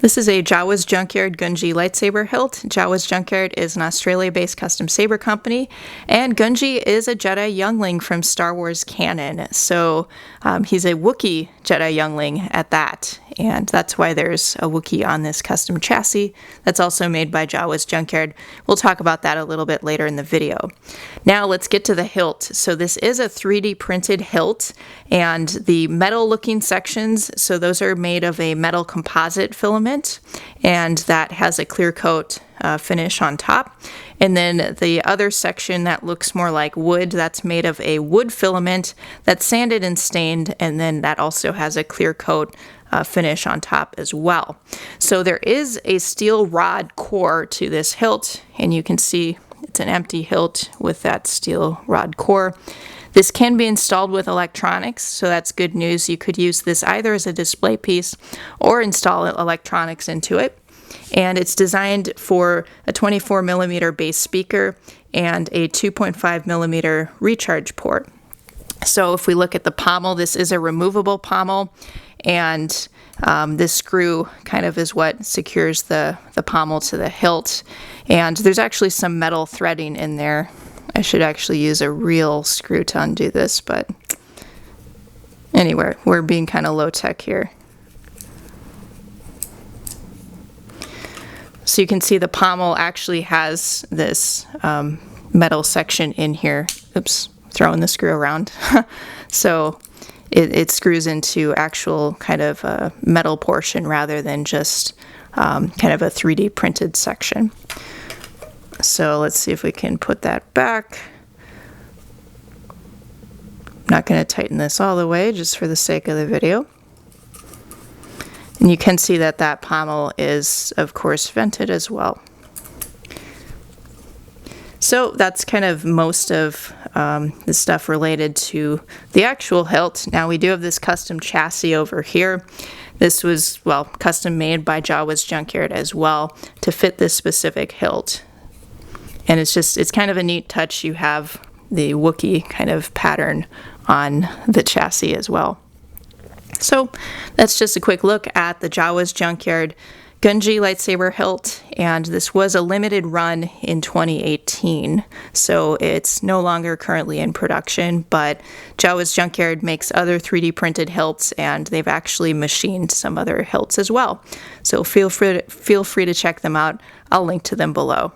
This is a Jawa's Junkyard Gungi Lightsaber Hilt. Jawa's Junkyard is an Australia-based custom saber company, and Gungi is a Jedi youngling from Star Wars canon. So he's a Wookiee Jedi youngling at that, and that's why there's a Wookiee on this custom chassis that's also made by Jawa's Junkyard. We'll talk about that a little bit later in the video. Now let's get to the hilt. So this is a 3D printed hilt, and the metal looking sections, so those are made of a metal composite filament, and that has a clear coat finish on top. And then the other section that looks more like wood, that's made of a wood filament that's sanded and stained, and then that also has a clear coat finish on top as well. So there is a steel rod core to this hilt, and you can see it's an empty hilt with that steel rod core. This can be installed with electronics, so that's good news. You could use this either as a display piece or install electronics into it. And it's designed for a 24mm bass speaker and a 2.5mm recharge port. So if we look at the pommel, this is a removable pommel, and this screw kind of is what secures the pommel to the hilt. And there's actually some metal threading in there. I should actually use a real screw to undo this, but anyway, we're being kind of low tech here. So you can see the pommel actually has this metal section in here. Oops, throwing the screw around. So it screws into actual kind of a metal portion rather than just kind of a 3D printed section. So let's see if we can put that back. I'm not going to tighten this all the way just for the sake of the video. And you can see that that pommel is, of course, vented as well. So that's kind of most of the stuff related to the actual hilt. Now we do have this custom chassis over here. This was, well, custom made by Jawa's Junkyard as well to fit this specific hilt. And it's kind of a neat touch. You have the Wookiee kind of pattern on the chassis as well. So that's just a quick look at the Jawa's Junkyard Gungi Lightsaber Hilt, and this was a limited run in 2018, so it's no longer currently in production, but Jawa's Junkyard makes other 3D printed hilts, and they've actually machined some other hilts as well. So feel free to check them out. I'll link to them below.